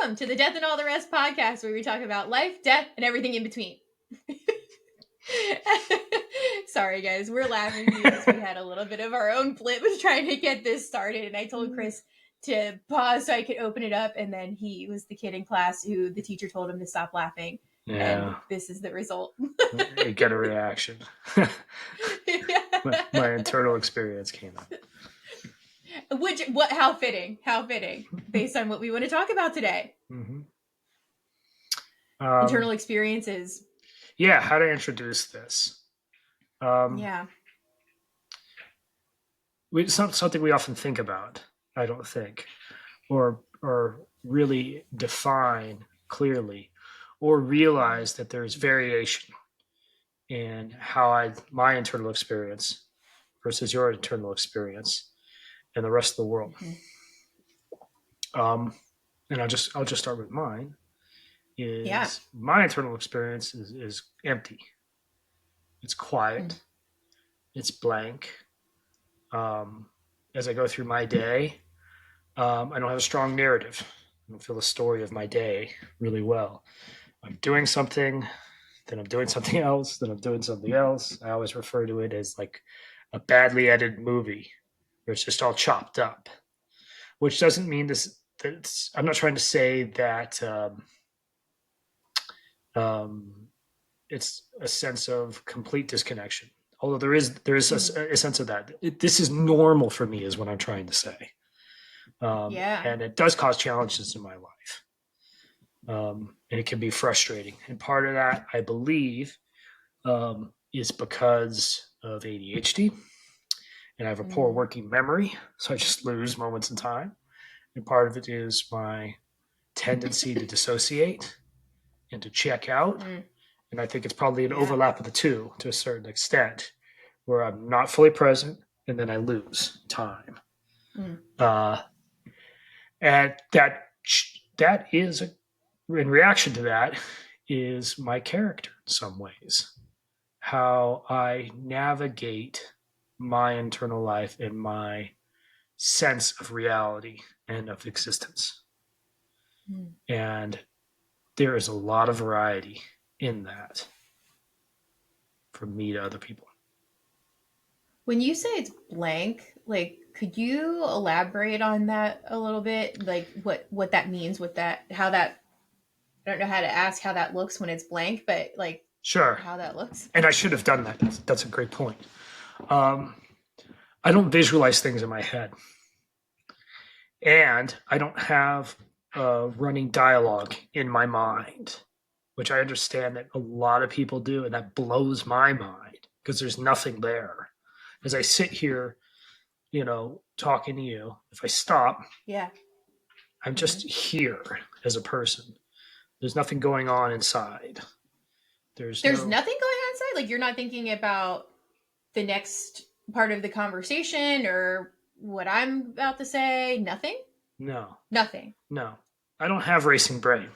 welcome to the Death and All the Rest podcast, where we talk about life, death, and everything in between. Sorry, guys, we're laughing because we had a little bit of our own blip trying to get this started, and I told Chris to pause so I could open it up, and then he was the kid in class who the teacher told him to stop laughing. Yeah. And this is the result. You get a reaction. my internal experience came up. How fitting, based on what we want to talk about today. Mm-hmm. Internal experiences. Yeah, how to introduce this. It's not something we often think about, I don't think, or really define clearly, or realize that there's variation in how my internal experience versus your internal experience and the rest of the world. Mm-hmm. And I'll just start with mine. My internal experience is empty. It's quiet. Mm-hmm. It's blank. As I go through my day, I don't have a strong narrative. I don't feel the story of my day really well. I'm doing something, then I'm doing something else, then I'm doing something else. I always refer to it as like a badly edited movie where it's just all chopped up, which doesn't mean this. I'm not trying to say that it's a sense of complete disconnection. Although there is a sense of that. This is normal for me, is what I'm trying to say. And it does cause challenges in my life. And it can be frustrating. And part of that, I believe, is because of ADHD. And I have a poor working memory, so I just lose moments in time. And part of it is my tendency to dissociate and to check out. And I think it's probably an overlap of the two to a certain extent, where I'm not fully present and then I lose time. And that is, in reaction to that, is my character in some ways. How I navigate my internal life and my sense of reality and of existence. And there is a lot of variety in that from me to other people. When you say it's blank, like, could you elaborate on that a little bit? Like what that means, I don't know how to ask how that looks when it's blank, but like, sure, how that looks. And I should have done that. That's a great point. I don't visualize things in my head, and I don't have running dialogue in my mind, which I understand that a lot of people do, and that blows my mind because there's nothing there. As I sit here, talking to you, if I stop, I'm just here as a person. There's nothing going on inside. There's nothing going on inside? Like, you're not thinking about the next part of the conversation or what I'm about to say? Nothing? No. Nothing? No. I don't have racing brain,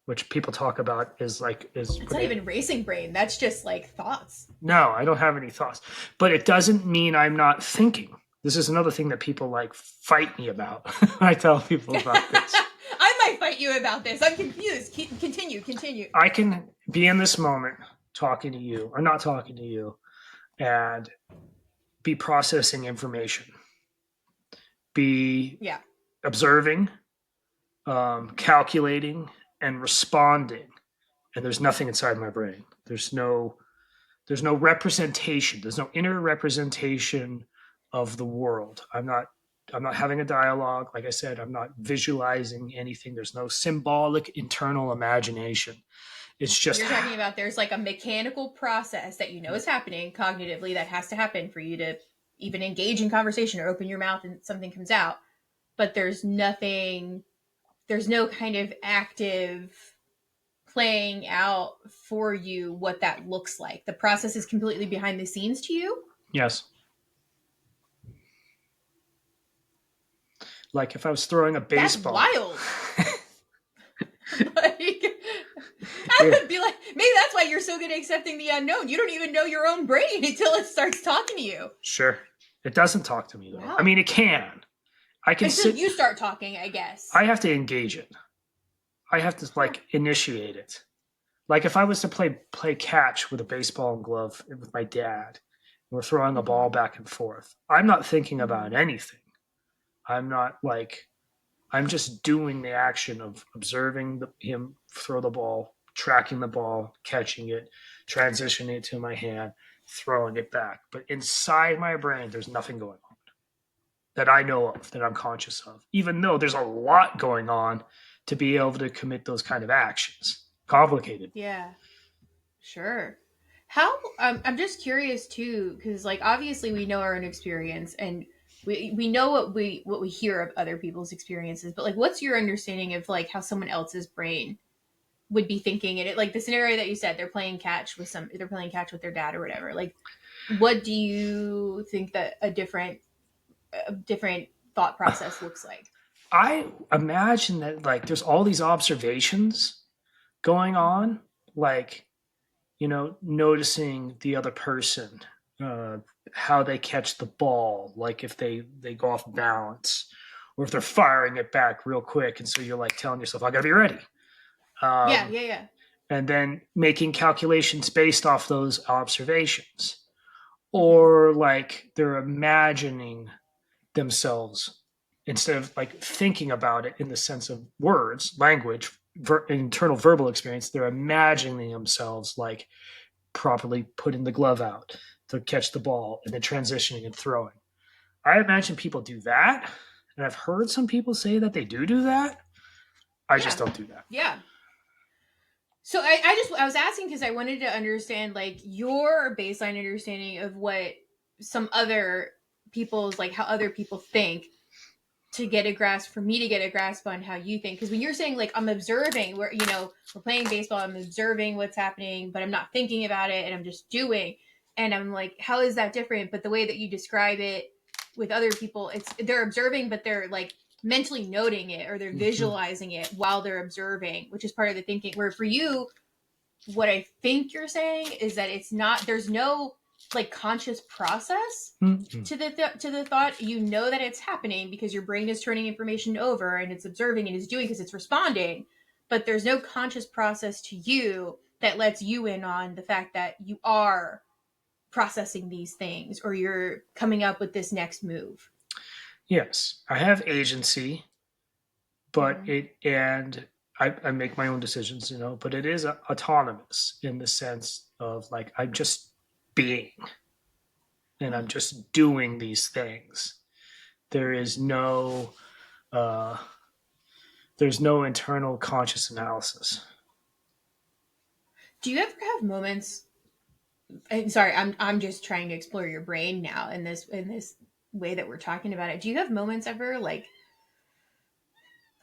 which people talk about is it's not even racing brain. That's just like thoughts. No, I don't have any thoughts. But it doesn't mean I'm not thinking. This is another thing that people fight me about. I tell people about this. I might fight you about this. I'm confused. Continue. I can be in this moment talking to you or not talking to you and be processing information, be observing, calculating, and responding. And there's nothing inside my brain. There's no representation. There's no inner representation of the world. I'm not having a dialogue. Like I said, I'm not visualizing anything. There's no symbolic internal imagination. It's just... You're talking about there's like a mechanical process that is happening cognitively that has to happen for you to even engage in conversation or open your mouth and something comes out. But there's no kind of active playing out for you what that looks like. The process is completely behind the scenes to you? Yes. Like if I was throwing a baseball. That's wild. I would be like, maybe that's why you're so good at accepting the unknown. You don't even know your own brain until it starts talking to you. Sure. It doesn't talk to me though. Wow. I mean, it can. Until you start talking, I guess. I have to engage it. I have to like initiate it. Like if I was to play catch with a baseball and glove with my dad, and we're throwing a ball back and forth, I'm not thinking about anything. I'm not like, I'm just doing the action of observing him throw the ball, tracking the ball, catching it, transitioning it to my hand, throwing it back. But inside my brain, there's nothing going on that I know of, that I'm conscious of, even though there's a lot going on to be able to commit those kind of actions. Complicated. Yeah, sure. How I'm just curious too, because like obviously we know our own experience and we know what we hear of other people's experiences, but like what's your understanding of like how someone else's brain would be thinking it, like the scenario that you said, they're playing catch with their dad or whatever. Like what do you think that a different thought process looks like? I imagine that like there's all these observations going on, like, you know, noticing the other person, uh, how they catch the ball, like if they go off balance, or if they're firing it back real quick, and so you're like telling yourself, "I gotta be ready," Yeah. and then making calculations based off those observations, Mm-hmm. or like they're imagining themselves instead of like thinking about it in the sense of words, language, internal verbal experience. They're imagining themselves like properly putting the glove out to catch the ball and then transitioning and throwing. I imagine people do that. And I've heard some people say that they do that. I just Yeah. don't do that. Yeah. So I was asking because I wanted to understand like your baseline understanding of what some other people's, like how other people think, to get a grasp, for me to get a grasp on how you think. Because when you're saying like I'm observing, where you know we're playing baseball, I'm observing what's happening, but I'm not thinking about it and I'm just doing, and I'm like, how is that different? But the way that you describe it with other people, it's they're observing but they're like mentally noting it or they're visualizing it while they're observing, which is part of the thinking. Where for you, what I think you're saying is that it's not, there's no like conscious process to the thought. You know that it's happening because your brain is turning information over and it's observing and it's doing because it's responding, but there's no conscious process to you that lets you in on the fact that you are processing these things or you're coming up with this next move. Yes, I have agency, but Mm-hmm. I make my own decisions, you know, but it is autonomous in the sense of like I'm just being and I'm just doing these things. There is no uh, there's no internal conscious analysis. Do you ever have moments, and sorry, I'm just trying to explore your brain now in this way that we're talking about it. Do you have moments ever like,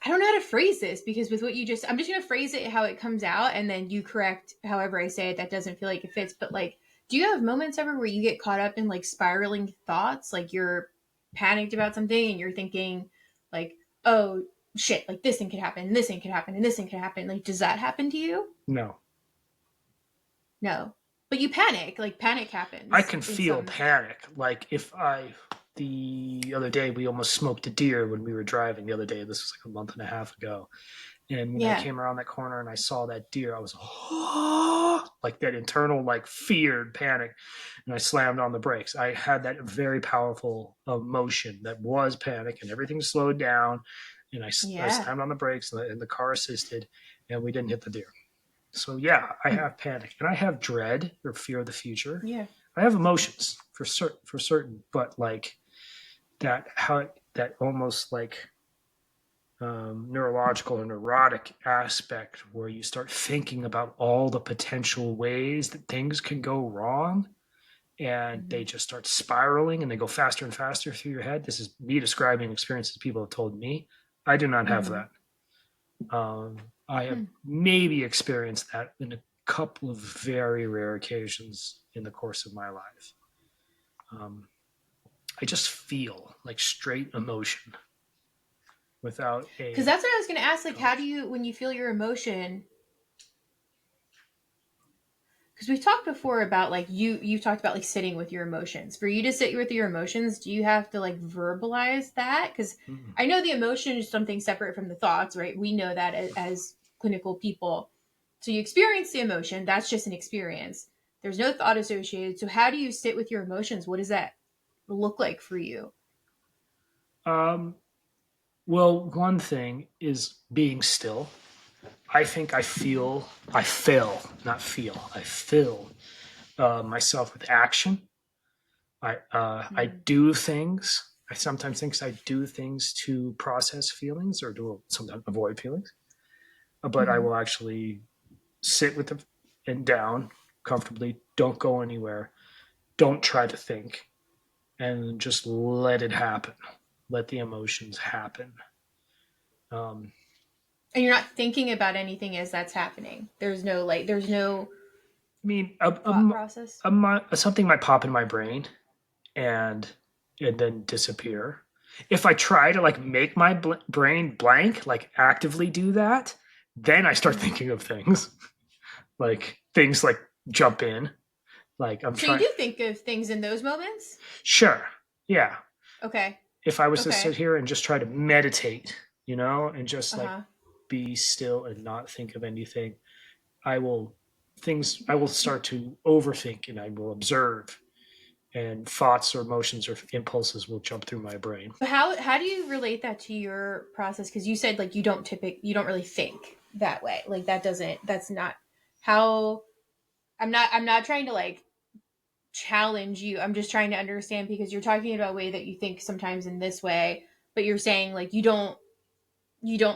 I don't know how to phrase this because with what you just, I'm just going to phrase it how it comes out and then you correct however I say it that doesn't feel like it fits. But like, do you have moments ever where you get caught up in like spiraling thoughts? Like you're panicked about something and you're thinking like, oh shit, like this thing could happen, and this thing could happen, and this thing could happen. Like, does that happen to you? No. No. But you panic, like panic I happens can in feel some. panic. Like if the other day we almost smoked a deer when we were driving the other day. This was like a month and a half ago. And when I Yeah. came around that corner and I saw that deer, I was like that internal like feared panic, and I slammed on the brakes. I had that very powerful emotion that was panic, and everything slowed down, and I Yeah. slammed on the brakes, and the car assisted, and we didn't hit the deer. So yeah, I have panic, and I have dread or fear of the future. Yeah. I have emotions for certain, but like that almost like neurological or neurotic aspect where you start thinking about all the potential ways that things can go wrong, and they just start spiraling and they go faster and faster through your head. This is me describing experiences people have told me. I do not have Mm-hmm. that. I have maybe experienced that in a couple of very rare occasions in the course of my life. I just feel like straight emotion without Because a that's what I was going to ask. Like, how do you, when you feel your emotion, because we've talked before about like you've talked about like sitting with your emotions. For you to sit with your emotions, do you have to like verbalize that? Because I know the emotion is something separate from the thoughts, right? We know that as clinical people. So you experience the emotion. That's just an experience. There's no thought associated. So how do you sit with your emotions? What does that look like for you? Well, one thing is being still. I think I fill, not feel. I fill myself with action. I do things. I sometimes think I do things to process feelings or to sometimes avoid feelings. But I will actually sit with them and down comfortably. Don't go anywhere. Don't try to think, and just let it happen. Let the emotions happen. And you're not thinking about anything as that's happening. There's no I mean, thought process. Something might pop in my brain and then disappear. If I try to like make my brain blank, like actively do that, then I start thinking of things like jump in. Like I'm So trying. you do think of things in those moments? Sure. Yeah. Okay. If I was to sit here and just try to meditate, and just like be still and not think of anything, I will start to overthink and I will observe, and thoughts or emotions or impulses will jump through my brain. But how do you relate that to your process? Because you said like you don't really think that way. Like that's not how. I'm not trying to like challenge you. I'm just trying to understand, because you're talking about a way that you think sometimes in this way, but you're saying like you don't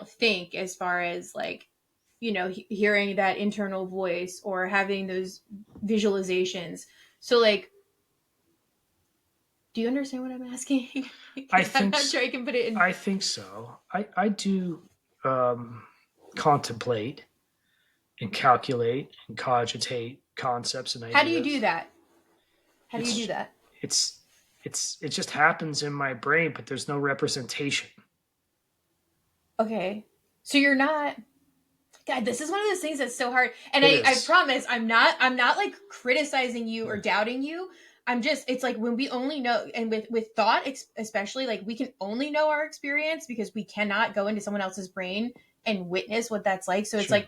think as far as like, hearing that internal voice or having those visualizations. So like, do you understand what I'm asking? I'm not sure I can put it in. I think so. I do contemplate and calculate and cogitate concepts and ideas. How do you do that? How do you do that? It just happens in my brain, but there's no representation. Okay. So you're not, God, this is one of those things that's so hard. And I promise I'm not like criticizing you or doubting you. I'm just, it's like when we only know, and with thought especially, like we can only know our experience because we cannot go into someone else's brain and witness what that's like. So it's like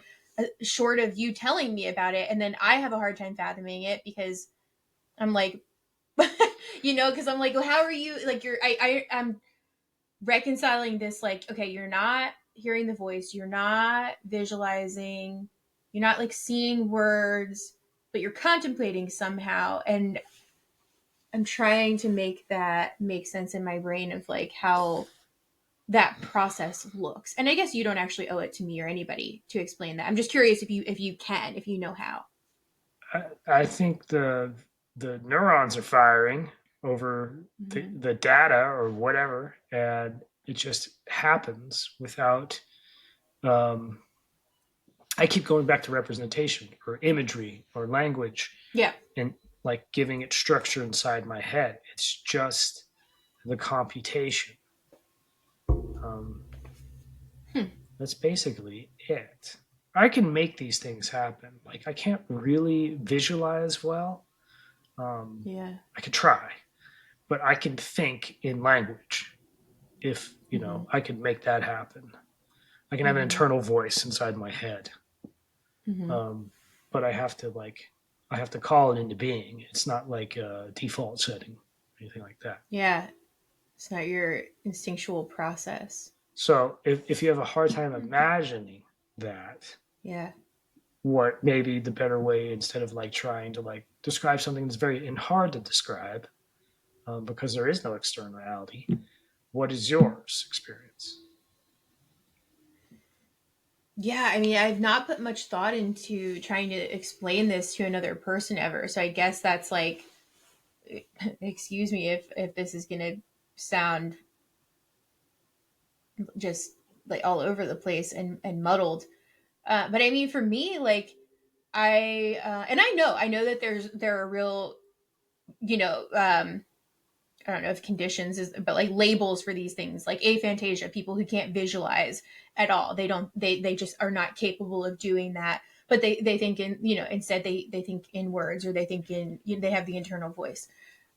short of you telling me about it, and then I have a hard time fathoming it because I'm like, because I'm like, well, how are you, like I'm reconciling this, like, okay, you're not hearing the voice, you're not visualizing, you're not like seeing words, but you're contemplating somehow. And I'm trying to make that make sense in my brain of like how that process looks. And I guess you don't actually owe it to me or anybody to explain that. I'm just curious if you know how. I think the neurons are firing over the data or whatever, and it just happens without. I keep going back to representation or imagery or language. Yeah. And like giving it structure inside my head. It's just the computation. That's basically it. I can make these things happen. Like I can't really visualize well. I could try, but I can think in language. If I can make that happen. I can have an internal voice inside my head. But I have to call it into being. It's not like a default setting, anything like that. Yeah, it's not your instinctual process. So if you have a hard time imagining that, what maybe the better way, instead of like trying to like describe something that's very hard to describe, because there is no externality, what is yours experience? Yeah, I mean, I've not put much thought into trying to explain this to another person ever. So I guess that's like, excuse me if this is going to sound just like all over the place and muddled. But I mean, for me, like and I know that there are real, I don't know if conditions is, but like labels for these things, like aphantasia, people who can't visualize at all. They just are not capable of doing that. But they think in, instead they think in words, or they think in, they have the internal voice.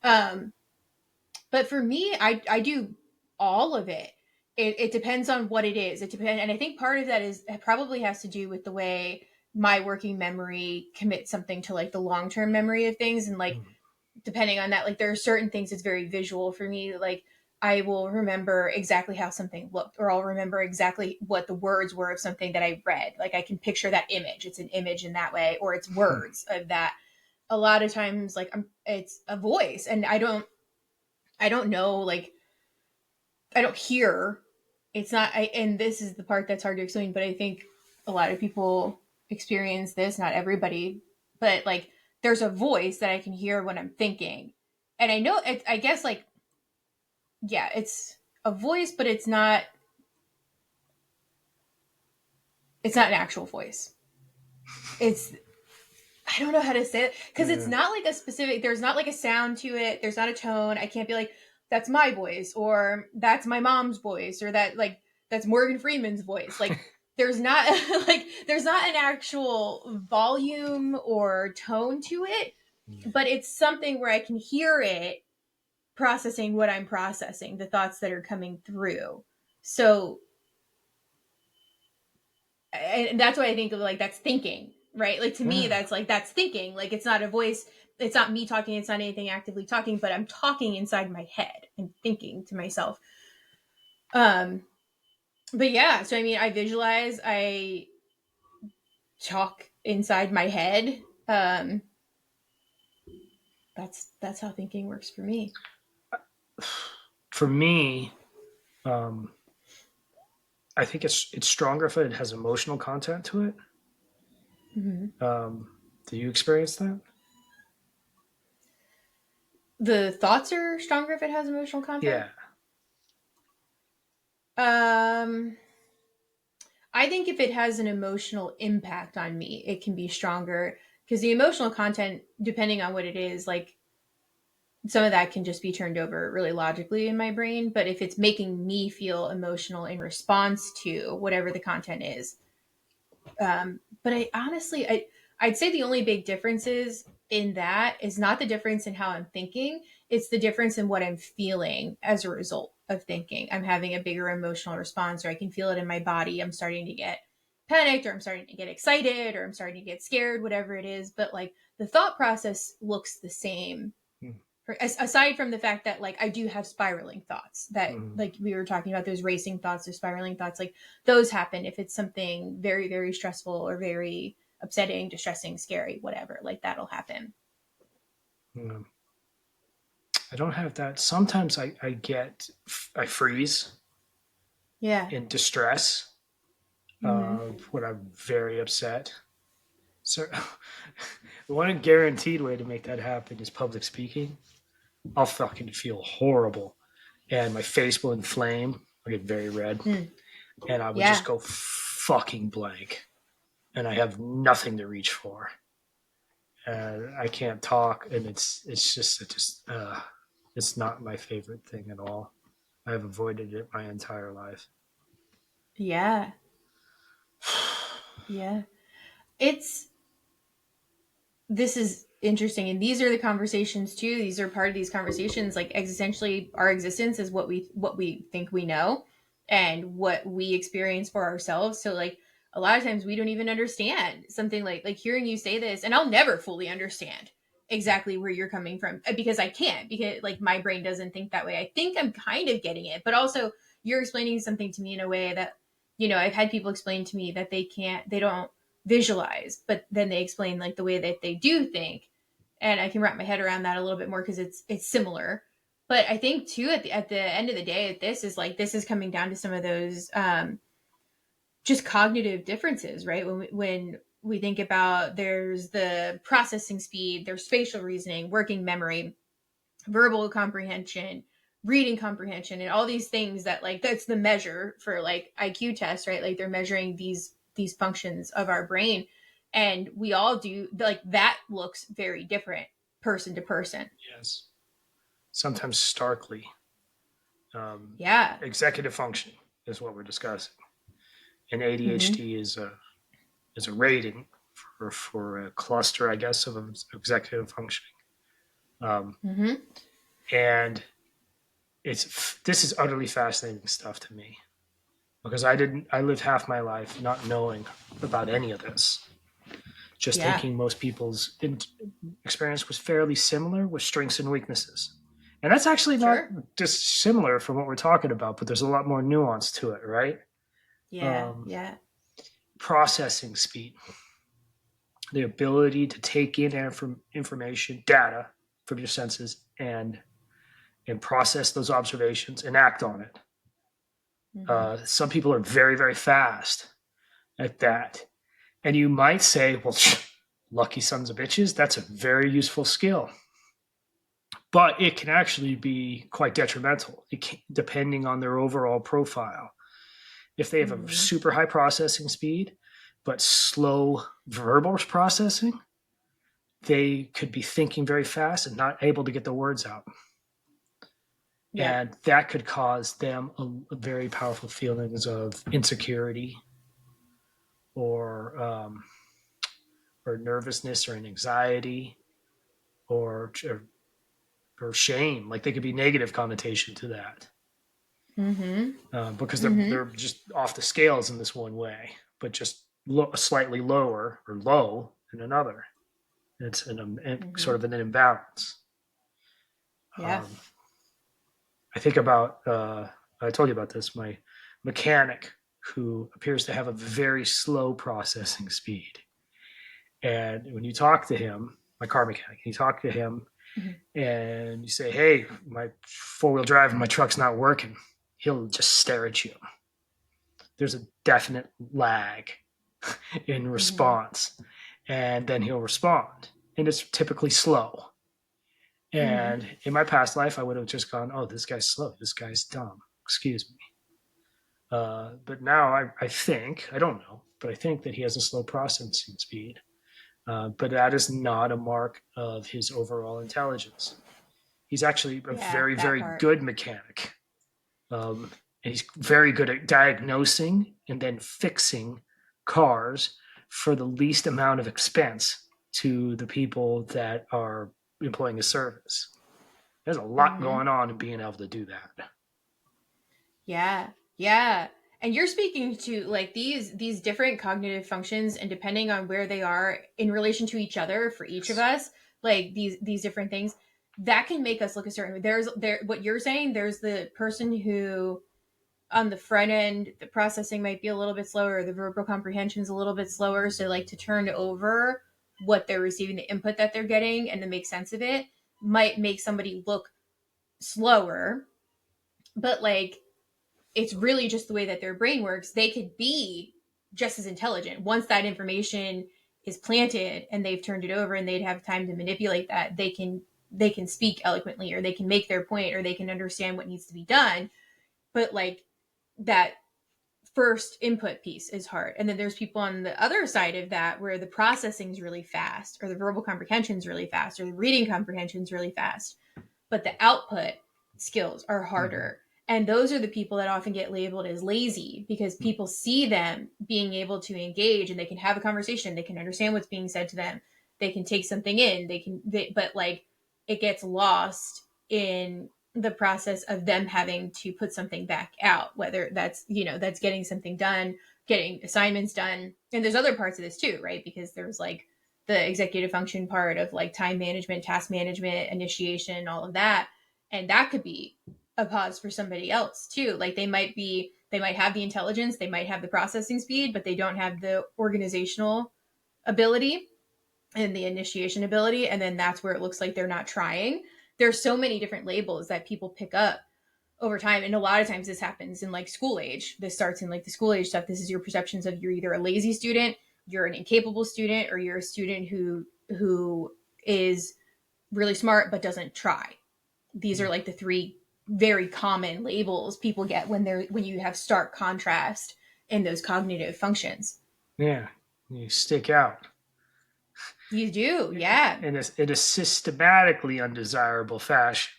But for me, I do all of it. it depends on what it is. It depends, and I think part of that is it probably has to do with the way my working memory commits something to like the long term memory of things, and like depending on that, like there are certain things that's very visual for me. Like I will remember exactly how something looked, or I'll remember exactly what the words were of something that I read. Like I can picture that image. It's an image in that way, or it's words of that. A lot of times, like it's a voice, and I don't know, like I don't hear. It's not. And this is the part that's hard to explain. But I think a lot of people experience this. Not everybody, but like there's a voice that I can hear when I'm thinking, and I know. I guess like yeah, it's a voice, but it's not. It's not an actual voice. It's I don't know how to say it because it's not like a specific. There's not like a sound to it. There's not a tone. I can't be like that's my voice or that's my mom's voice or that like that's Morgan Freeman's voice. Like there's not like there's not an actual volume or tone to it, but it's something where I can hear it processing what I'm processing, the thoughts that are coming through. So and that's why I think of like that's thinking, right? Like to me, that's like that's thinking. Like it's not a voice, it's not me talking, it's not anything actively talking, but I'm talking inside my head and thinking to myself. Um, but yeah, so I mean, I visualize, I talk inside my head. That's how thinking works for me. For me, I think it's stronger if it has emotional content to it. Do you experience that? The thoughts are stronger if it has emotional content. Yeah. I think if it has an emotional impact on me, it can be stronger because the emotional content, depending on what it is, like some of that can just be turned over really logically in my brain. But if it's making me feel emotional in response to whatever the content is, but I honestly, I'd say the only big differences in that is not the difference in how I'm thinking, it's the difference in what I'm feeling as a result of thinking. I'm having a bigger emotional response, or I can feel it in my body. I'm starting to get panicked, or I'm starting to get excited, or I'm starting to get scared, whatever it is. But like the thought process looks the same. Aside from the fact that like I do have spiraling thoughts that like we were talking about, those racing thoughts or spiraling thoughts, like those happen if it's something very very stressful or very upsetting, distressing, scary, whatever, like that'll happen. I don't have that. Sometimes I freeze Yeah. in distress when I'm very upset. So the one guaranteed way to make that happen is public speaking. I'll fucking feel horrible, and my face will inflame. I'll get very red, and I would just go fucking blank, and I have nothing to reach for, and I can't talk, and it's not my favorite thing at all. I've avoided it my entire life. Yeah. Yeah. It's this is interesting, and these are the conversations too. These are part of these conversations. Like existentially, our existence is what we think we know and what we experience for ourselves. So like a lot of times we don't even understand something like hearing you say this, and I'll never fully understand exactly where you're coming from because I can't, because like my brain doesn't think that way. I think I'm kind of getting it, but also you're explaining something to me in a way that I've had people explain to me that they don't visualize, but then they explain like the way that they do think, and I can wrap my head around that a little bit more because it's similar. But I think too at the end of the day, this is coming down to some of those just cognitive differences, right? When we think about, there's the processing speed, there's spatial reasoning, working memory, verbal comprehension, reading comprehension, and all these things that like that's the measure for like IQ tests, right? Like they're measuring these functions of our brain, and we all do like that looks very different person to person. Yes, sometimes starkly. Yeah. Executive function is what we're discussing, and Mm-hmm. ADHD is a rating for a cluster, I guess, of executive functioning. Mm-hmm. And this is utterly fascinating stuff to me. because I lived half my life not knowing about any of this, just thinking most people's experience was fairly similar with strengths and weaknesses. And that's actually not dissimilar from what we're talking about, but there's a lot more nuance to it, right? Yeah. Processing speed, the ability to take in information, data from your senses, and process those observations and act on it. Some people are very, very fast at that. And you might say, well, lucky sons of bitches, that's a very useful skill. But it can actually be quite detrimental, depending on their overall profile. If they have a super high processing speed, but slow verbal processing, they could be thinking very fast and not able to get the words out. And that could cause them a very powerful feelings of insecurity or nervousness or an anxiety or shame. Like, they could be negative connotation to that. Because they're just off the scales in this one way, but just slightly lower or low in another. It's sort of an imbalance. Yeah. I think about, I told you about this, my mechanic, who appears to have a very slow processing speed. And when you talk to him, my car mechanic, you talk to him and you say, hey, my 4-wheel drive and my truck's not working, he'll just stare at you. There's a definite lag in response. And then he'll respond. And it's typically slow. And in my past life, I would have just gone, oh, this guy's slow. This guy's dumb. Excuse me. But now I think, I don't know, but I think that he has a slow processing speed. But that is not a mark of his overall intelligence. He's actually a very, very good mechanic. And he's very good at diagnosing and then fixing cars for the least amount of expense to the people that are employing his service. There's a lot going on in being able to do that. Yeah. And you're speaking to like these different cognitive functions, and depending on where they are in relation to each other for each of us, like these different things that can make us look a certain way. There's what you're saying, there's the person who on the front end the processing might be a little bit slower, the verbal comprehension is a little bit slower, so like to turn over what they're receiving, the input that they're getting, and to make sense of it might make somebody look slower. But like, it's really just the way that their brain works. They could be just as intelligent once that information is planted and they've turned it over, and they'd have time to manipulate that. They can speak eloquently, or they can make their point, or they can understand what needs to be done. But like, that first input piece is hard. And then there's people on the other side of that where the processing is really fast, or the verbal comprehension is really fast, or the reading comprehension is really fast, but the output skills are harder. And those are the people that often get labeled as lazy, because people see them being able to engage, and they can have a conversation, they can understand what's being said to them, they can take something in, but like, it gets lost in the process of them having to put something back out, whether that's, that's getting something done, getting assignments done. And there's other parts of this too, right? Because there's like the executive function part of like time management, task management, initiation, all of that. And that could be a pause for somebody else too. Like, they might have the intelligence, they might have the processing speed, but they don't have the organizational ability and the initiation ability. And then that's where it looks like they're not trying. There's so many different labels that people pick up over time. And a lot of times this happens in like school age. This starts in like the school age stuff. This is your perceptions of, you're either a lazy student, you're an incapable student, or you're a student who is really smart but doesn't try. These are like the three very common labels people get when you have stark contrast in those cognitive functions. Yeah, you stick out. You do, yeah. In a systematically undesirable fashion.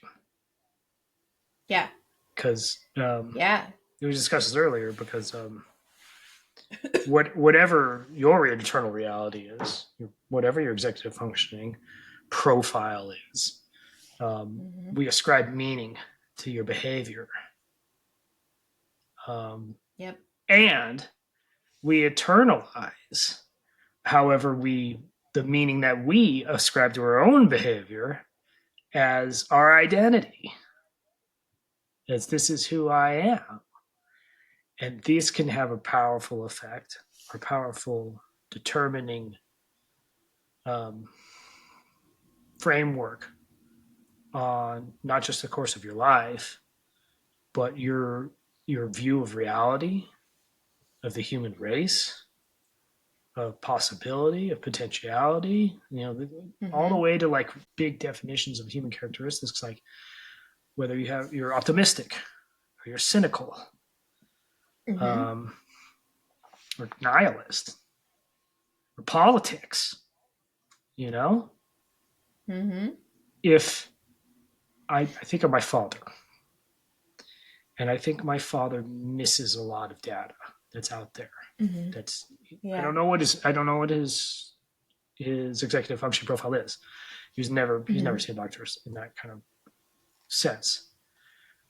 Yeah. Because yeah, we discussed this earlier. Because whatever your internal reality is, whatever your executive functioning profile is, we ascribe meaning to your behavior. Yep. And we internalize, however, the meaning that we ascribe to our own behavior as our identity, as this is who I am. And this can have a powerful effect, or powerful determining framework on not just the course of your life, but your view of reality, of the human race, of possibility, of potentiality, all the way to like big definitions of human characteristics, like whether you're optimistic or you're cynical, or nihilist, or politics. If I think of my father, and I think my father misses a lot of data that's out there. I don't know what his executive function profile is. He's never seen doctors in that kind of sense.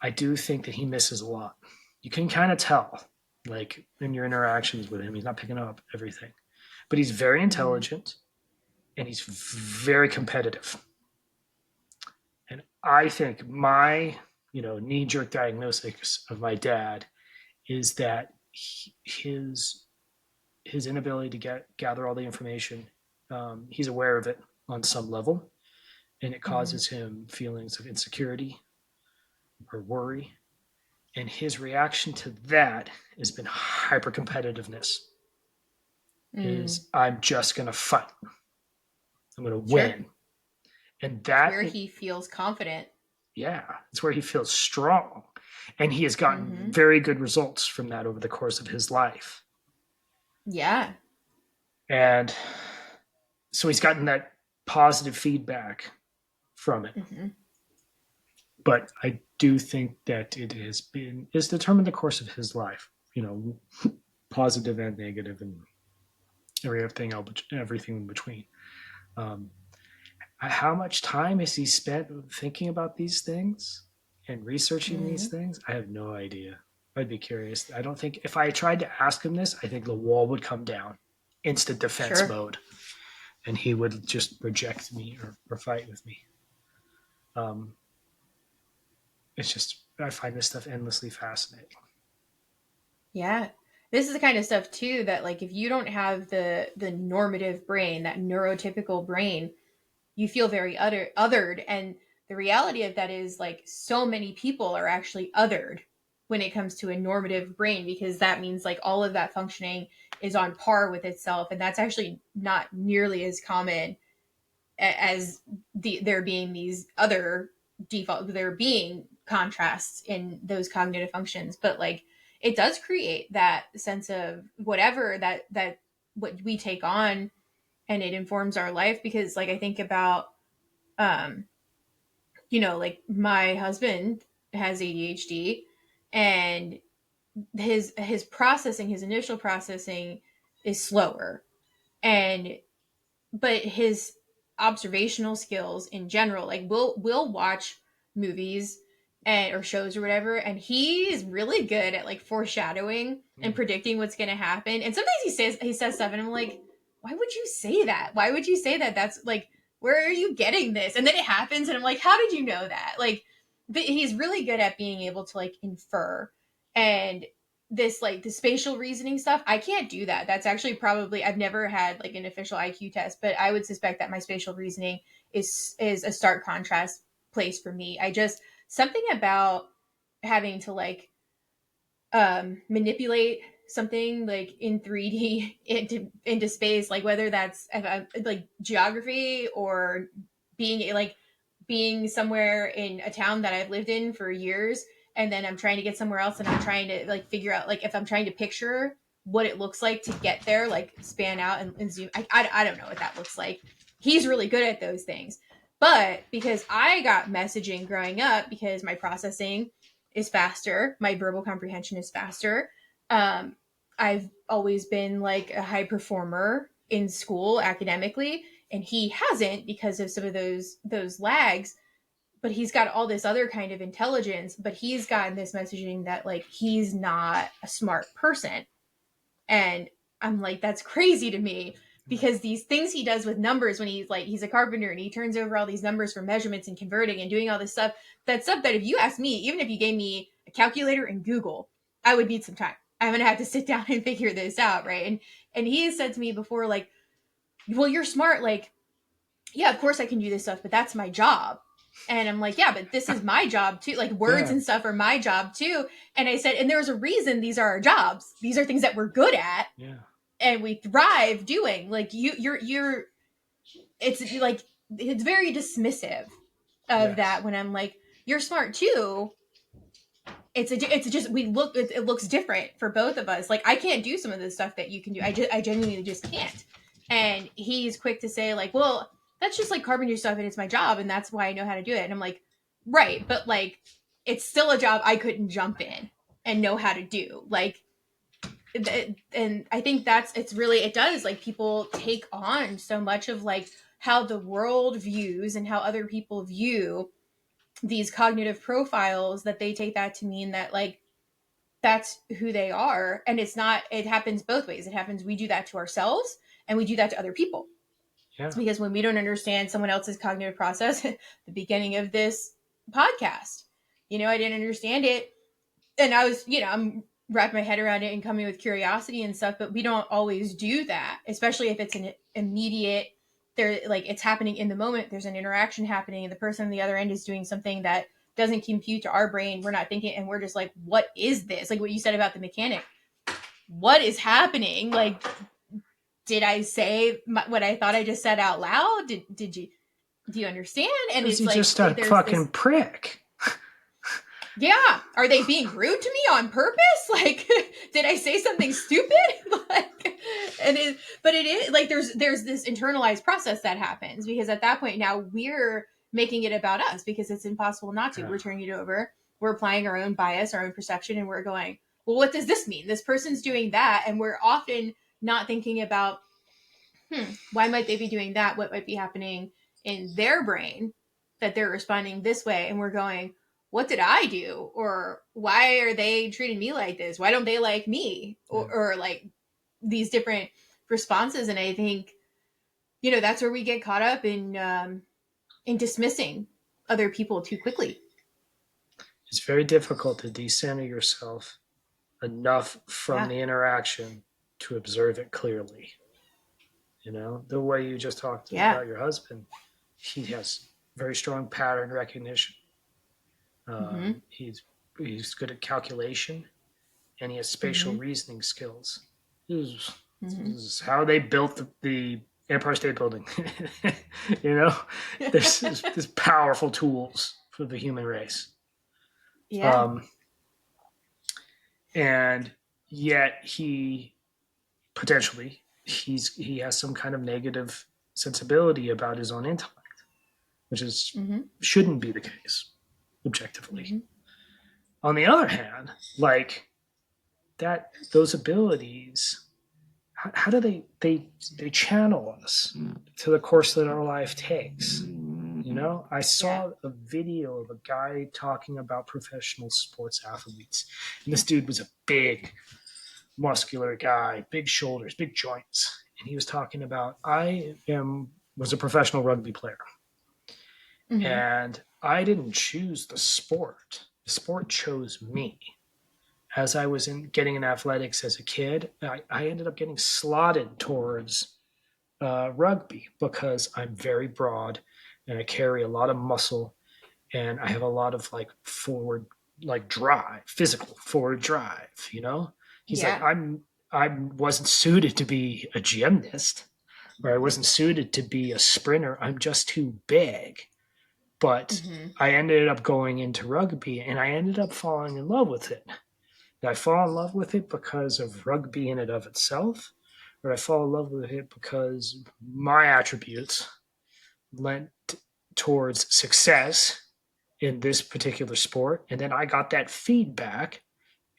I do think that he misses a lot. You can kind of tell, like in your interactions with him, he's not picking up everything, but he's very intelligent and he's very competitive. And I think my, knee-jerk diagnosis of my dad is that his inability to gather all the information, he's aware of it on some level, and it causes him feelings of insecurity or worry. And his reaction to that has been hyper competitiveness. Is I'm just going to fight. I'm going to win. And that's where he feels confident. Yeah, it's where he feels strong. And he has gotten very good results from that over the course of his life. Yeah. And so he's gotten that positive feedback from it. But I do think that it's determined the course of his life, positive and negative and everything in between. How much time has he spent thinking about these things and researching these things? I have no idea. I'd be curious. I don't think if I tried to ask him this, I think the wall would come down, instant defense mode, and he would just reject me or fight with me. It's just, I find this stuff endlessly fascinating. Yeah. This is the kind of stuff too that, like, if you don't have the normative brain, that neurotypical brain, you feel very othered. And the reality of that is, like, so many people are actually othered when it comes to a normative brain, because that means like all of that functioning is on par with itself. And that's actually not nearly as common as there being these other there being contrasts in those cognitive functions. But like, it does create that sense of whatever that what we take on, and it informs our life. Because like, I think about like my husband has ADHD, and his initial processing is slower, and but his observational skills in general, like we'll watch movies or shows or whatever, and he is really good at like foreshadowing and predicting what's going to happen. And sometimes he says stuff and I'm like, why would you say that? That's like, where are you getting this? And then it happens and I'm like, how did you know that? Like, he's really good at being able to like infer. And this, like, the spatial reasoning stuff, I can't do that. That's actually probably, I've never had like an official IQ test, but I would suspect that my spatial reasoning is a stark contrast place for me. I just, something about having to like manipulate something like in 3D into space, like whether that's like geography or being somewhere in a town that I've lived in for years, and then I'm trying to get somewhere else, and I'm trying to like figure out, like, if I'm trying to picture what it looks like to get there, like span out and zoom. I don't know what that looks like. He's really good at those things. But because I got messaging growing up, because my processing is faster, my verbal comprehension is faster. I've always been like a high performer in school academically, and he hasn't because of some of those lags. but he's got all this other kind of intelligence, but he's gotten this messaging that like he's not a smart person. And I'm like, that's crazy to me, because these things he does with numbers when he's a carpenter and he turns over all these numbers for measurements and converting and doing all this stuff, that stuff that if you ask me, even if you gave me a calculator and Google, I would need some time. I'm going to have to sit down and figure this out. Right. And he has said to me before, like, well, you're smart. Like, yeah, of course I can do this stuff, but that's my job. And I'm like, yeah, but this is my job too. Like words and stuff are my job too. And I said, and there's a reason these are our jobs. These are things that we're good at. Yeah. And we thrive doing. Like you're it's like, it's very dismissive of that when I'm like, you're smart too. It's just, it looks different for both of us. Like I can't do some of the stuff that you can do. I genuinely just can't. And he's quick to say like, well, that's just like carpentry stuff and it's my job and that's why I know how to do it. And I'm like, right, but like it's still a job I couldn't jump in and know how to do. Like, and I think it does, like, people take on so much of like how the world views and how other people view these cognitive profiles, that they take that to mean that like that's who they are. And it happens both ways. It happens, we do that to ourselves and we do that to other people. Yeah. Because when we don't understand someone else's cognitive process, the beginning of this podcast, I didn't understand it. And I was, I'm wrapping my head around it and coming with curiosity and stuff, but we don't always do that, especially if it's an immediate, it's happening in the moment. There's an interaction happening and the person on the other end is doing something that doesn't compute to our brain. We're not thinking, and we're just like, what is this? Like what you said about the mechanic. What is happening? Like, did I say what I thought I just said out loud? Do you understand? And it's like, just a fucking prick. Yeah. Are they being rude to me on purpose? Like, did I say something stupid? But it is like, there's this internalized process that happens, because at that point now we're making it about us, because it's impossible not to. We're turning it over. We're applying our own bias, our own perception, and we're going, well, what does this mean? This person's doing that. And we're often not thinking about, why might they be doing that? What might be happening in their brain that they're responding this way? And we're going, what did I do? Or why are they treating me like this? Why don't they like me? Or like these different responses. And I think, that's where we get caught up in dismissing other people too quickly. It's very difficult to decenter yourself enough from the interaction to observe it clearly. The way you just talked about your husband, he has very strong pattern recognition. He's good at calculation, and he has spatial reasoning skills. This is how they built the Empire State Building. There's this powerful tools for the human race. Yeah. And yet he has some kind of negative sensibility about his own intellect, which shouldn't be the case objectively. On the other hand, like those abilities, how do they channel us to the course that our life takes? I saw a video of a guy talking about professional sports athletes, and this dude was a big, muscular guy, big shoulders, big joints, and he was talking about, was a professional rugby player, and I didn't choose the sport. The sport chose me. As I was getting in athletics as a kid, I ended up getting slotted towards rugby because I'm very broad and I carry a lot of muscle and I have a lot of like forward, like drive, physical forward drive, He's like, I wasn't suited to be a gymnast, or I wasn't suited to be a sprinter. I'm just too big. But I ended up going into rugby and I ended up falling in love with it. Did I fall in love with it because of rugby in and of itself? Or did I fall in love with it because my attributes lent towards success in this particular sport? And then I got that feedback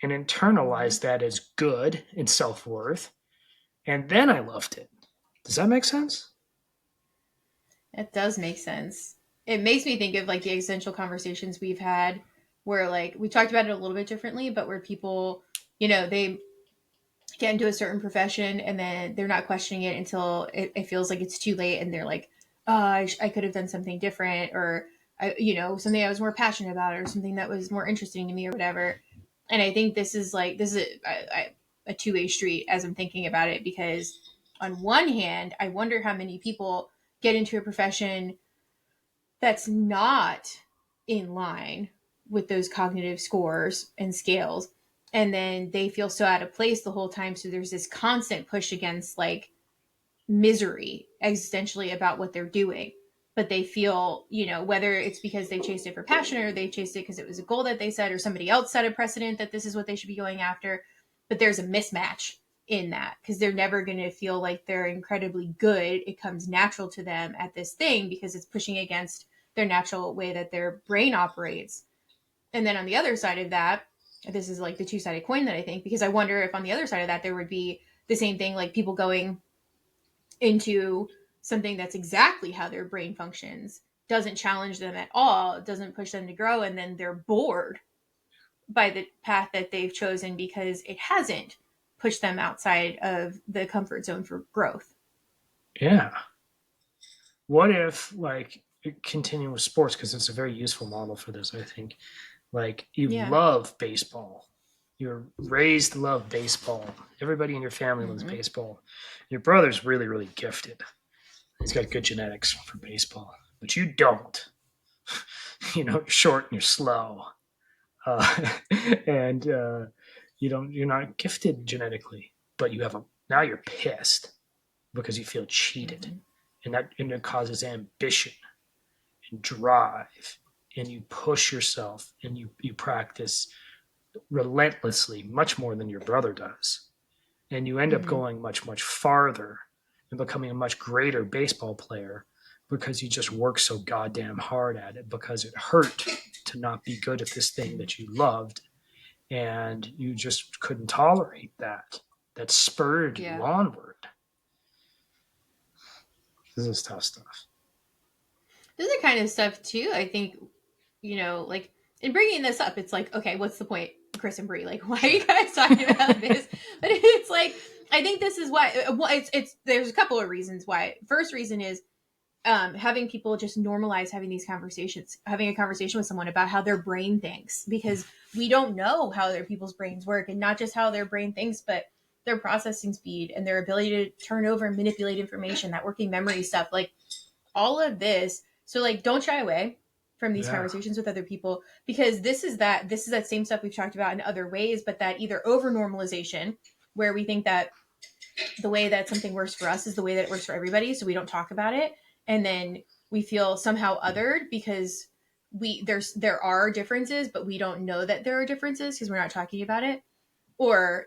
and internalized that as good and self-worth. And then I loved it. Does that make sense? It does make sense. it makes me think of like the existential conversations we've had where like we talked about it a little bit differently, but where people, they get into a certain profession and then they're not questioning it until it feels like it's too late, and they're like, oh, I could have done something different, or something I was more passionate about, or something that was more interesting to me, or whatever. And I think this is a two-way street as I'm thinking about it, because on one hand, I wonder how many people get into a profession that's not in line with those cognitive scores and scales, and then they feel so out of place the whole time, so there's this constant push against like misery existentially about what they're doing. But they feel, whether it's because they chased it for passion, or they chased it because it was a goal that they set, or somebody else set a precedent that this is what they should be going after, but there's a mismatch in that, because they're never going to feel like they're incredibly good. It comes natural to them at this thing because it's pushing against their natural way that their brain operates. And then on the other side of that, this is like the two-sided coin that I think, because I wonder if on the other side of that there would be the same thing, like people going into something that's exactly how their brain functions, doesn't challenge them at all, doesn't push them to grow, and then they're bored by the path that they've chosen because it hasn't pushed them outside of the comfort zone for growth. Yeah. What if, like, continuing with sports, because it's a very useful model for this, I think. Like, you love baseball. You're raised to love baseball. Everybody in your family loves baseball. Your brother's really, really gifted. He's got good genetics for baseball, but you don't. You're short and you're slow, and you're not gifted genetically. But now you're pissed because you feel cheated, and it causes ambition and drive, and you push yourself, and you practice relentlessly, much more than your brother does, and you end up going much, much farther and becoming a much greater baseball player because you just work so goddamn hard at it, because it hurt to not be good at this thing that you loved, and you just couldn't tolerate that spurred you onward. This is tough stuff. This is the kind of stuff too, I think, like in bringing this up, it's like, okay, what's the point, Chris and Brie? Like, why are you guys talking about this? But it's like, I think this is why. Well, it's there's a couple of reasons why. First reason is having people just normalize having these conversations, having a conversation with someone about how their brain thinks, because we don't know how other people's brains work, and not just how their brain thinks, but their processing speed and their ability to turn over and manipulate information, that working memory stuff, like all of this. So like, don't shy away from these conversations with other people, because this is that same stuff we've talked about in other ways, but that either over normalization, where we think that the way that something works for us is the way that it works for everybody, so we don't talk about it, and then we feel somehow othered because there are differences, but we don't know that there are differences because we're not talking about it. Or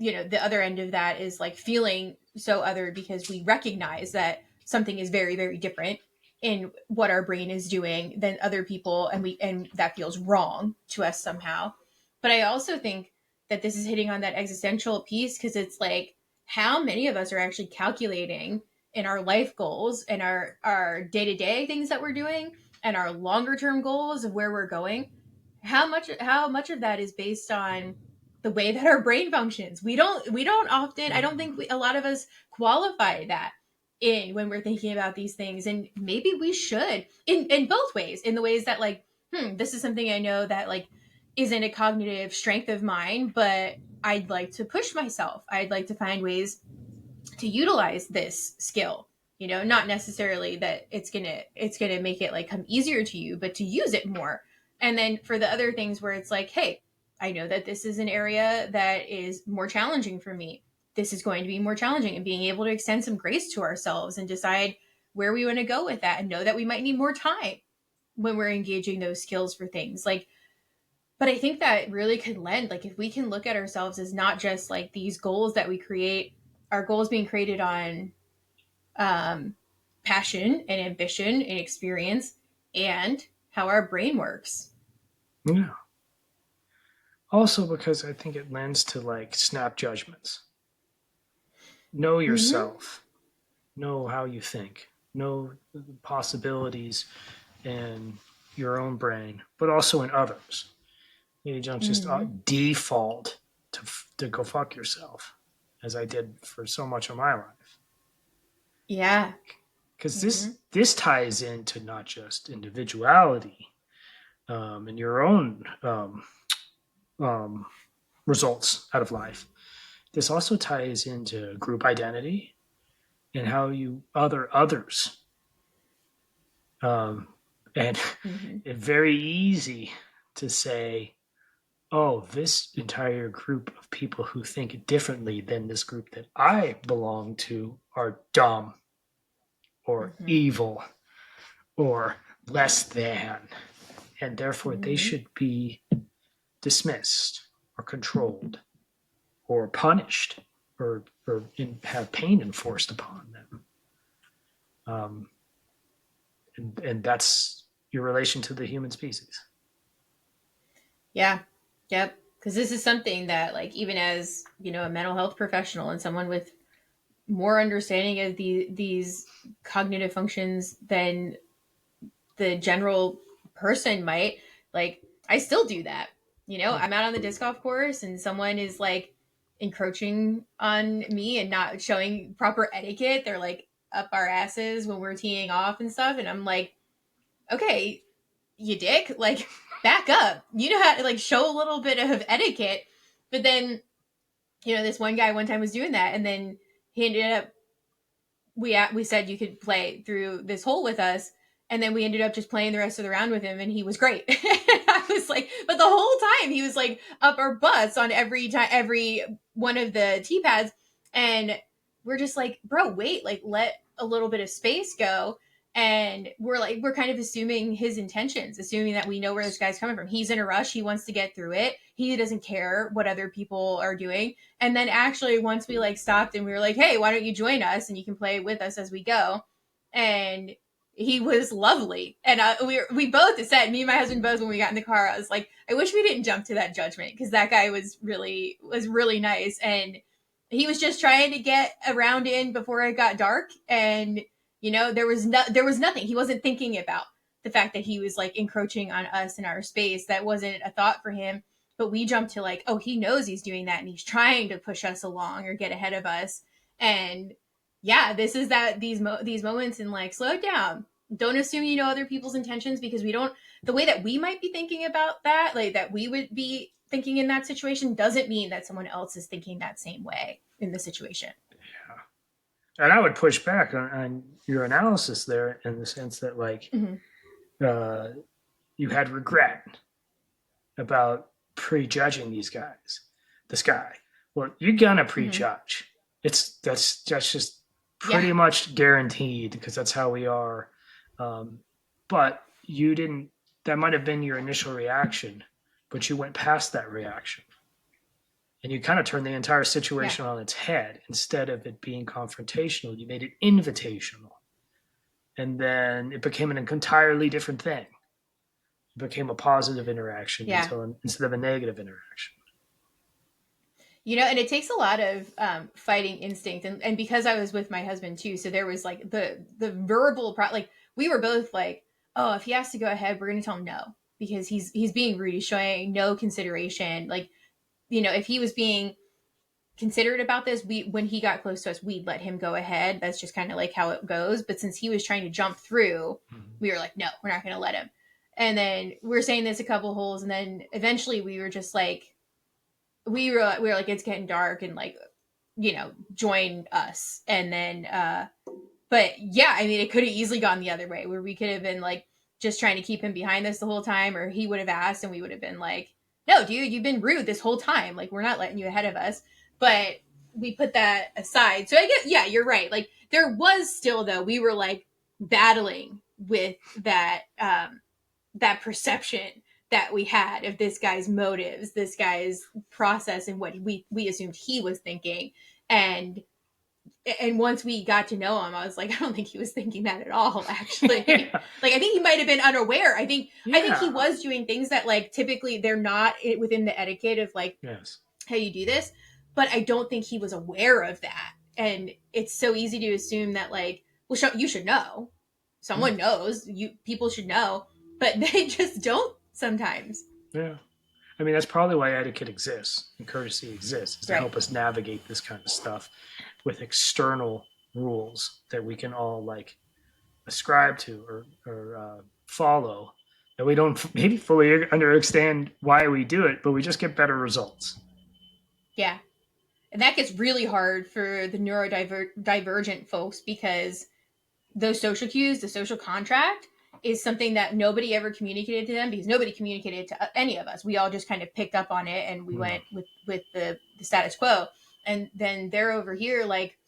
the other end of that is like feeling so othered because we recognize that something is very, very different in what our brain is doing than other people, and that feels wrong to us somehow. But I also think that this is hitting on that existential piece, because it's like, how many of us are actually calculating in our life goals and our day-to-day things that we're doing, and our longer term goals of where we're going? How much of that is based on the way that our brain functions? We don't often, I don't think a lot of us qualify that in when we're thinking about these things. And maybe we should, in both ways, in the ways that like, this is something I know that like isn't a cognitive strength of mine, but I'd like to push myself. I'd like to find ways to utilize this skill. Not necessarily that it's gonna make it like come easier to you, but to use it more. And then for the other things where it's like, hey, I know that this is an area that is more challenging for me. This is going to be more challenging, and being able to extend some grace to ourselves and decide where we want to go with that, and know that we might need more time when we're engaging those skills for things like. But I think that really could lend, like, if we can look at ourselves as not just like these goals that we create, our goals being created on passion and ambition and experience, and how our brain works. Yeah. Also, because I think it lends to like snap judgments. Know yourself. Know how you think. Know the possibilities. in your own brain, but also in others. You don't just default to go fuck yourself, as I did for so much of my life. Yeah. Because this ties into not just individuality and your own results out of life. This also ties into group identity and how you other others. And it's very easy to say, oh, this entire group of people who think differently than this group that I belong to are dumb or evil or less than, and therefore they should be dismissed or controlled or punished or have pain enforced upon them. And that's your relation to the human species. Yeah. Yep. Because this is something that, like, even as, you know, a mental health professional and someone with more understanding of these cognitive functions than the general person might, like, I still do that. You know, I'm out on the disc golf course and someone is like encroaching on me and not showing proper etiquette. They're like up our asses when we're teeing off and stuff. And I'm like, okay, you dick, like, back up. You know how to, like, show a little bit of etiquette. But then, you know, this one guy one time was doing that, and then he ended up, we said you could play through this hole with us, and then we ended up just playing the rest of the round with him, and he was great. I was like, but the whole time he was like up our butts on every one of the tee pads, and we're just like, bro, wait, like, let a little bit of space go. And we're kind of assuming his intentions, assuming that we know where this guy's coming from. He's in a rush. He wants to get through it. He doesn't care what other people are doing. And then actually once we like stopped and we were like, hey, why don't you join us and you can play with us as we go? And he was lovely. And we both said, me and my husband both, when we got in the car, I was like, I wish we didn't jump to that judgment, because that guy was really nice. And he was just trying to get around in before it got dark. And, you know, there was nothing. He wasn't thinking about the fact that he was like encroaching on us in our space. That wasn't a thought for him. But we jumped to like, oh, he knows he's doing that and he's trying to push us along or get ahead of us. And yeah, this is that these moments in like, slow down. Don't assume you know other people's intentions, because we don't, the way that we might be thinking about that, like that we would be thinking in that situation, doesn't mean that someone else is thinking that same way in the situation. Yeah. And I would push back on your analysis there, in the sense that, like, you had regret about prejudging this guy. Well, you're gonna prejudge. That's just pretty much guaranteed, because that's how we are. But you didn't. That might have been your initial reaction, but you went past that reaction, and you kind of turned the entire situation on its head. Instead of it being confrontational, you made it invitational, and then it became an entirely different thing. It became a positive interaction instead of a negative interaction. You know, and it takes a lot of fighting instinct, and because I was with my husband too, so there was like the verbal like, we were both like, oh, if he has to go ahead, we're gonna tell him no, because he's being rude, he's showing no consideration. Like, you know, if he was being considerate about this, when he got close to us, we'd let him go ahead. That's just kind of like how it goes. But since he was trying to jump through, we were like, no, we're not gonna let him. And then we were saying this a couple holes, and then eventually we were just like, we were like, it's getting dark, and like, you know, join us. And then but yeah, I mean, it could have easily gone the other way, where we could have been like just trying to keep him behind us the whole time, or he would have asked and we would have been like, no, dude, you've been rude this whole time, like, we're not letting you ahead of us. But we put that aside. So I guess, yeah, you're right. Like, there was still, though, we were like battling with that that perception that we had of this guy's motives, this guy's process, and what we assumed he was thinking. And once we got to know him, I was like, I don't think he was thinking that at all, actually. Like, I think he might have been unaware. I think he was doing things that, like, typically they're not within the etiquette of, like, how you do this. But I don't think he was aware of that. And it's so easy to assume that, like, well, you should know. someone knows, people should know, but they just don't sometimes. Yeah. I mean, that's probably why etiquette exists and courtesy exists, is to help us navigate this kind of stuff with external rules that we can all like ascribe to or follow, that we don't maybe fully understand why we do it, but we just get better results. Yeah. And that gets really hard for the neurodivergent folks, because those social cues, the social contract, is something that nobody ever communicated to them, because nobody communicated to any of us. We all just kind of picked up on it, and we went with the status quo. And then they're over here like,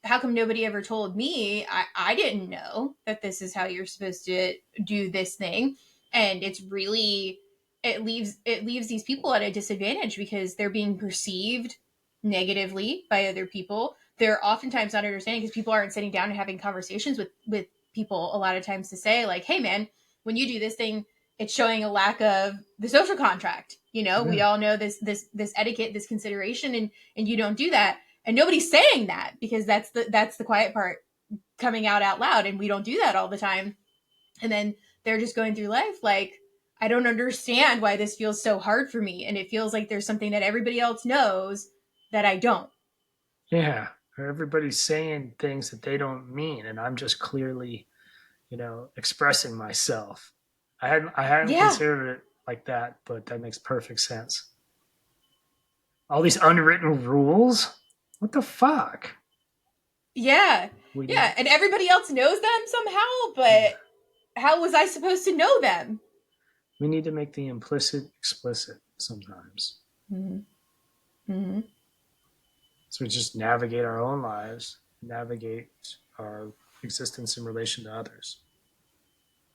how come nobody ever told me? I didn't know that this is how you're supposed to do this thing. And it's really, it leaves these people at a disadvantage, because they're being perceived negatively by other people. They're oftentimes not understanding, because people aren't sitting down and having conversations with people a lot of times to say like, hey man, when you do this thing, it's showing a lack of the social contract. We all know this etiquette, this consideration, and you don't do that. And nobody's saying that, because that's the quiet part coming out loud, and we don't do that all the time. And then they're just going through life like, I don't understand why this feels so hard for me, and it feels like there's something that everybody else knows that I don't. Yeah, or everybody's saying things that they don't mean, and I'm just clearly, expressing myself. I hadn't considered it like that, but that makes perfect sense. All these unwritten rules. What the fuck? Yeah. And everybody else knows them somehow, but how was I supposed to know them? We need to make the implicit explicit sometimes. So we just navigate our own lives, navigate our existence in relation to others.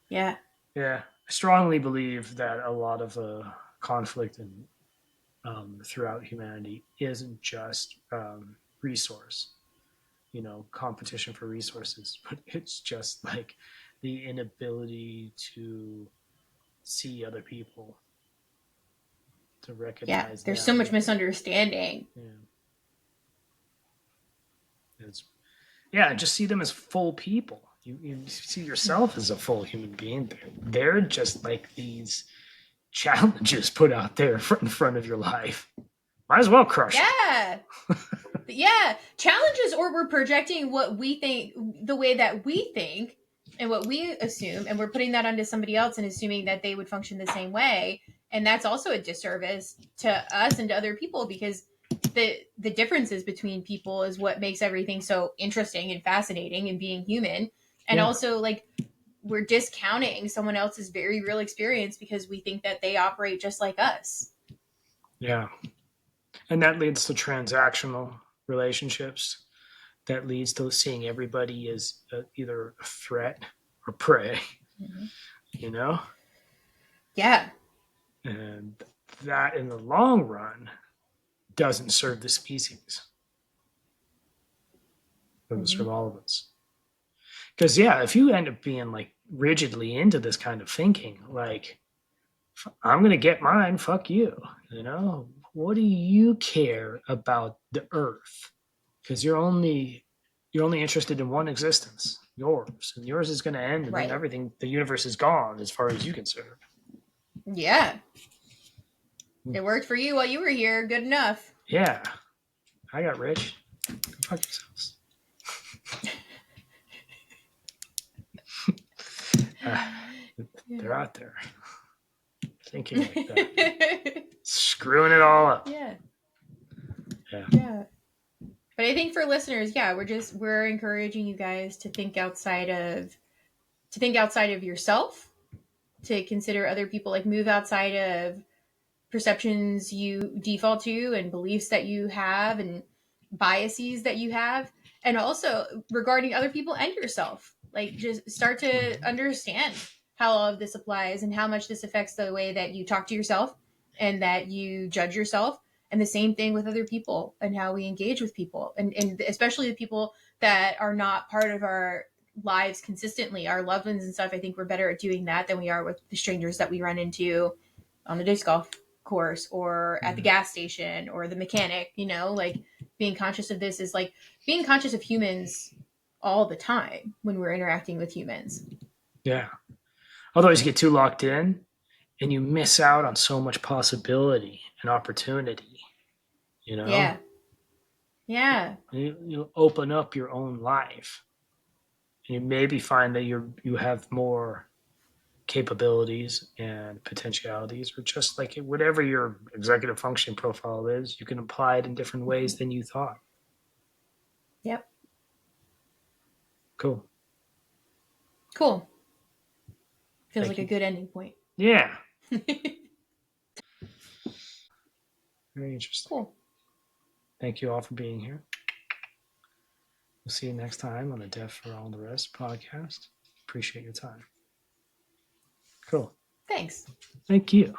Yeah. I strongly believe that a lot of conflict and throughout humanity isn't just resource, competition for resources, but it's just like the inability to see other people, to recognize there's so much misunderstanding. Just see them as full people. You see yourself as a full human being. They're just like these challenges put out there in front of your life. Might as well crush it. Yeah. Challenges, or we're projecting what we think, the way that we think and what we assume, and we're putting that onto somebody else and assuming that they would function the same way. And that's also a disservice to us and to other people, because the differences between people is what makes everything so interesting and fascinating and being human. And also, like, we're discounting someone else's very real experience because we think that they operate just like us. Yeah. And that leads to transactional relationships. That leads to seeing everybody as either a threat or prey, Yeah. And that in the long run doesn't serve the species. Doesn't serve all of us. Because, if you end up being like rigidly into this kind of thinking, like, I'm going to get mine, fuck you, what do you care about the earth? Because you're only interested in one existence, yours, and yours is going to end, and then everything, the universe is gone as far as you consider. Yeah. It worked for you while you were here. Good enough. Yeah. I got rich. Go fuck yourselves. They're out there thinking like that. Screwing it all up. Yeah. But I think for listeners, we're encouraging you guys to think outside of yourself, to consider other people, like move outside of perceptions you default to and beliefs that you have and biases that you have. And also regarding other people and yourself, like just start to understand how all of this applies and how much this affects the way that you talk to yourself and that you judge yourself. And the same thing with other people and how we engage with people, and especially the people that are not part of our lives consistently, our loved ones and stuff. I think we're better at doing that than we are with the strangers that we run into on the disc golf course or at the gas station or the mechanic. Like being conscious of this is like being conscious of humans all the time when we're interacting with humans. Yeah. Otherwise, you get too locked in and you miss out on so much possibility and opportunity, you know? Yeah. Yeah. You open up your own life. And you maybe find that you have more capabilities and potentialities, or just like whatever your executive function profile is, you can apply it in different ways than you thought. Yep. Cool. Feels Thank like you. a good ending point. Yeah. Very interesting. Cool. Thank you all for being here. We'll see you next time on the Deaf for All the Rest podcast. Appreciate your time. Cool. Thanks. Thank you.